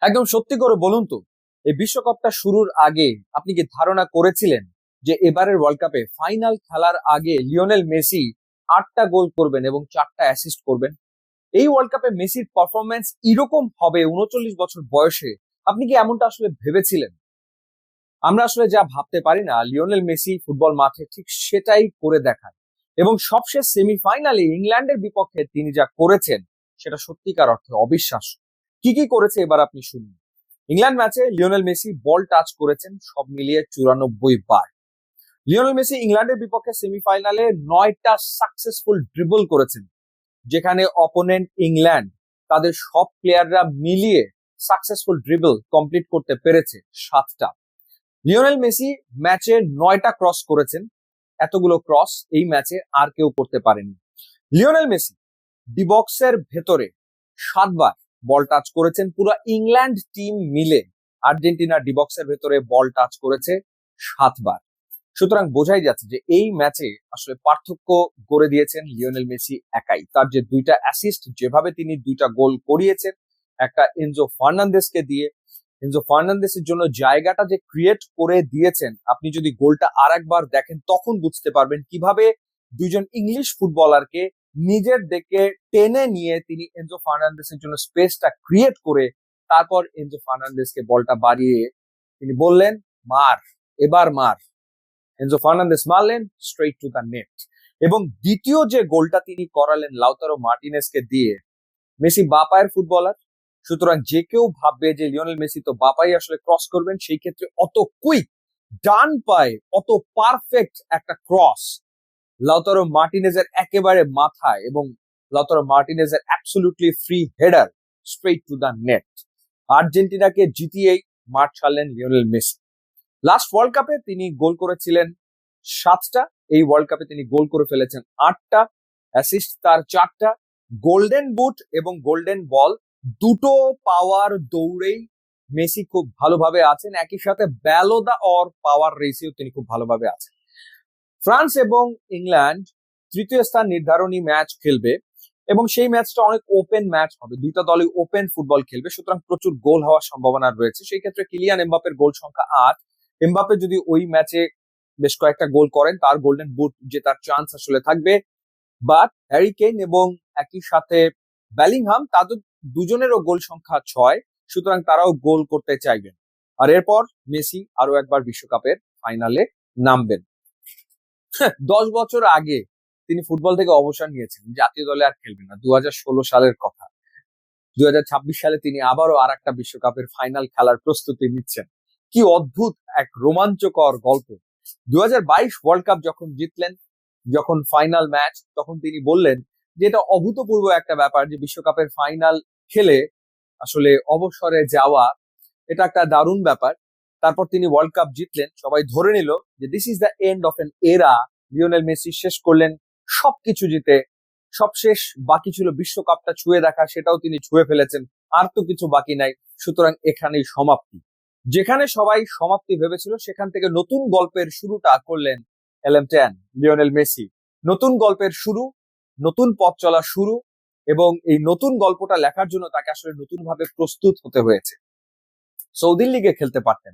একদম সত্যি করে বলুন তো, এই বিশ্বকাপটা শুরুর আগে আপনি কি ধারণা করেছিলেন যে এবারের ওয়ার্ল্ড কাপে ফাইনাল খেলার আগে লিওনেল মেসি 8টা গোল করবেন এবং 4টা অ্যাসিস্ট করবেন? এই ওয়ার্ল্ড কাপে মেসির পারফরমেন্স এরকম হবে 39 বছর বয়সে? আপনি কি এমনটা আসলে ভেবেছিলেন? আমরা আসলে যা ভাবতে পারি না, লিওনেল মেসি ফুটবল মাঠে ঠিক সেটাই করে দেখান। এবং সবশেষ সেমিফাইনালে ইংল্যান্ডের বিপক্ষে তিনি যা করেছেন সেটা সত্যিকার অর্থে অবিশ্বাস্য। কি কি করেছে এবার আপনি শুনুন। ইংল্যান্ড ম্যাচে লিওনেল মেসি বল টাচ করেছেন সব মিলিয়ে 94 বার। লিওনেল মেসি ইংল্যান্ডের বিপক্ষে সেমিফাইনালে 9টা সাকসেসফুল ড্রিবল করেছেন, যেখানে অপোনেন্ট ইংল্যান্ড তাদের সব প্লেয়াররা মিলিয়ে সাকসেসফুল ড্রিবল কমপ্লিট করতে পেরেছে 7টা। লিওনেল মেসি ম্যাচে 9টা ক্রস করেছেন। এতগুলো ক্রস এই ম্যাচে আর কেউ করতে পারেনি। লিওনেল মেসি ডিবক্সের ভেতরে 7বার বল টাচ করেছেন। পুরো ইংল্যান্ড টিম মিলে আর্জেন্টিনা ডিবক্সের ভেতরে বল টাচ করেছে 7বার। সুতরাং বোঝাই যাচ্ছে যে এই ম্যাচে আসলে পার্থক্য করে দিয়েছেন লিওনেল মেসি একাই। তার যে 2টা অ্যাসিস্ট, যেভাবে তিনি 2টা গোল করিয়েছেন, একটা এনজো ফার্নান্দেসকে দিয়ে, এনজো ফার্নান্দেসের জন্য জায়গাটা যে ক্রিয়েট করে দিয়েছেন, আপনি যদি গোলটা আর একবার দেখেন তখন বুঝতে পারবেন কিভাবে দুইজন ইংলিশ ফুটবলারকে নিজের দিকে টেনে নিয়ে তিনি এনজো ফার্নান্দেসের জন্য স্পেসটা ক্রিয়েট করে তারপর এনজো ফার্নান্দেসকে বলটা বাড়িয়ে তিনি বললেন, মার, এবার মার। এনজো ফার্নান্দেস মারলেন স্ট্রেইট টু দ্য নেট। এবং দ্বিতীয় যে গোলটা তিনি করালেন লাউতারো মার্টিনেজকে দিয়ে, মেসি বা পায়ের ফুটবলার, সুতরাং যে কেউ ভাববে যে লিওনেল মেসি তো বা পায়ে আসলে ক্রস করবেন, সেই ক্ষেত্রে অত কুইক ডান পায়ে অত পারফেক্ট একটা ক্রস লাউতারো মার্টিনেজের একেবারে মাথায়, এবং লাউতারো মার্টিনেজের absolutely free header straight to the net. আর্জেন্টিনাকে জিতিয়েই মাঠ ছাড়লেন লিওনেল মেসি। লাস্ট ওয়ার্ল্ড কাপে তিনি গোল করেছিলেন 7টা, এই ওয়ার্ল্ড কাপে তিনি গোল করে ফেলেছেন 8টা, অ্যাসিস্ট তার 4টা। গোল্ডেন বুট এবং গোল্ডেন বল দুটো পাওয়ার দৌড়েই মেসি খুব ভালোভাবে আছেন। একই সাথে ব্যালোদা অর পাওয়ার রেসেও তিনি খুব ভালোভাবে আছেন। ফ্রান্স এবং ইংল্যান্ড তৃতীয় স্থান নির্ধারণী ম্যাচ খেলবে এবং সেই ম্যাচটা অনেক ওপেন ম্যাচ হবে। দুইটা দলই ওপেন ফুটবল খেলবে, সুতরাং প্রচুর গোল হওয়ার সম্ভাবনা রয়েছে। সেই ক্ষেত্রে কিলিয়ান এমবাপ্পের গোল সংখ্যা 8। এমবাপ্পে যদি ওই ম্যাচে বেশ কয়েকটা গোল করেন, তার গোল্ডেন বুট জেতার চান্স আসলে থাকবে। বাট হ্যারি কেইন এবং একই সাথে বেলিংহাম, তাদের দুজনেরও গোল সংখ্যা 6, সুতরাং তারাও গোল করতে চাইবেন। আর এরপর মেসি আরো একবার বিশ্বকাপের ফাইনালে নামবেন। 10 বছর আগে তিনি ফুটবল থেকে অবসর নিয়েছেন, জাতীয় দলে আর খেলবেন না, 2016 সালের কথা। 2026 সালে তিনি আবারও আর একটা বিশ্বকাপের ফাইনাল খেলার প্রস্তুতি নিচ্ছেন। কি অদ্ভুত এক রোমাঞ্চকর গল্প। 2022 ওয়ার্ল্ড কাপ যখন জিতলেন, যখন ফাইনাল ম্যাচ, তখন তিনি বললেন যে এটা অভূতপূর্ব একটা ব্যাপার যে বিশ্বকাপের ফাইনাল খেলে আসলে অবসরে যাওয়া, এটা একটা দারুণ ব্যাপার। তারপর তিনি ওয়ার্ল্ড কাপ জিতলেন, সবাই ধরে নিল যে this is the end of N এরা। লিওনেল মেসি শেষ করলেন সবকিছু জিতে। সবশেষ বাকি ছিল বিশ্বকাপটা ছুঁয়ে দেখা, সেটাও তিনি ছুঁয়ে ফেলেছেন। আর তো কিছু বাকি নাই, সুতরাং এখানেই সমাপ্তি। যেখানে সবাই সমাপ্তি ভেবেছিল, সেখান থেকে নতুন গল্পের শুরুটা করলেন এলএম10 লিওনেল মেসি। নতুন গল্পের শুরু, নতুন পথ চলা শুরু, এবং এই নতুন গল্পটা লেখার জন্য তাকে আসলে নতুন ভাবে প্রস্তুত হতে হয়েছে। সৌদি লিগে খেলতে পারতেন,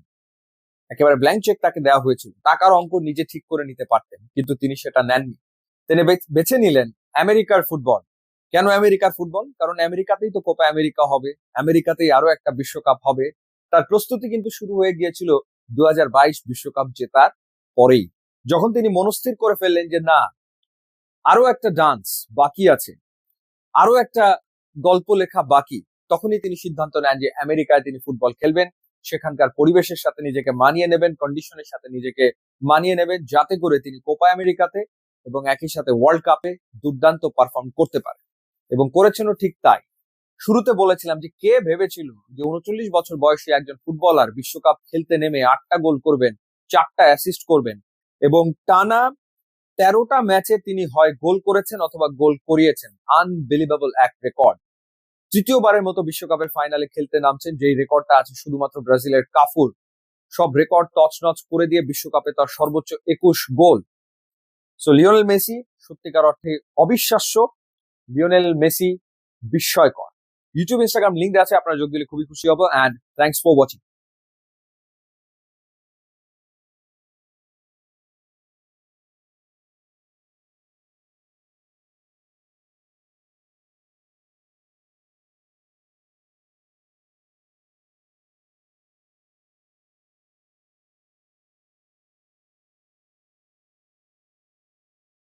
একেবারে ব্ল্যাঙ্ক চেক তাকে দেওয়া হয়েছিল, টাকার অঙ্ক নিজে ঠিক করে নিতে পারতেন, কিন্তু তিনি সেটা নেননি। তিনি বেছে নিলেন আমেরিকার ফুটবল। কেন আমেরিকার ফুটবল? কারণ আমেরিকাতেই তো কোপা আমেরিকা হবে, আমেরিকাতেই আরো একটা বিশ্বকাপ হবে। তার প্রস্তুতি কিন্তু শুরু হয়ে গিয়েছিল 2022 বিশ্বকাপ জেতার পরেই, যখন তিনি মনস্থির করে ফেললেন যে না, আরো একটা ডান্স বাকি আছে, আরো একটা গল্প লেখা বাকি। তখনই তিনি সিদ্ধান্ত নেন যে আমেরিকায় তিনি ফুটবল খেলবেন, সেখানকার পরিবেশের সাথে নিজেকে মানিয়ে নেবেন, কন্ডিশনের সাথে নিজেকে মানিয়ে নেবেন, যাতে করে তিনি কোপা আমেরিকাতে এবং একই সাথে ওয়ার্ল্ড কাপে দুর্দান্ত পারফর্ম করতে পারে। এবং করেছেনও ঠিক তাই। শুরুতে বলেছিলাম যে কে ভেবেছিল যে 39 বছর বয়সী একজন ফুটবলার বিশ্বকাপ খেলতে নেমে 8টা গোল করবেন, 4টা অ্যাসিস্ট করবেন, এবং টানা 13টা ম্যাচে তিনি হয় গোল করেছেন অথবা গোল করিয়েছেন। আনবিলিভেবল এক রেকর্ড। তৃতীয়বারের মতো বিশ্বকাপের ফাইনালে খেলতে নামছেন, যেই রেকর্ডটা আছে শুধুমাত্র ব্রাজিলের কাফুর। সব রেকর্ড তছনছ করে দিয়ে বিশ্বকাপে তার সর্বোচ্চ 21 গোল। সো লিওনেল মেসি সত্যিকার অর্থে অবিশ্বাস্য, লিওনেল মেসি বিস্ময়কর। ইউটিউব ইনস্টাগ্রাম লিঙ্ক দেওয়া আছে, আপনারা যোগ দিলে খুবই খুশি হবো। And thanks for watching.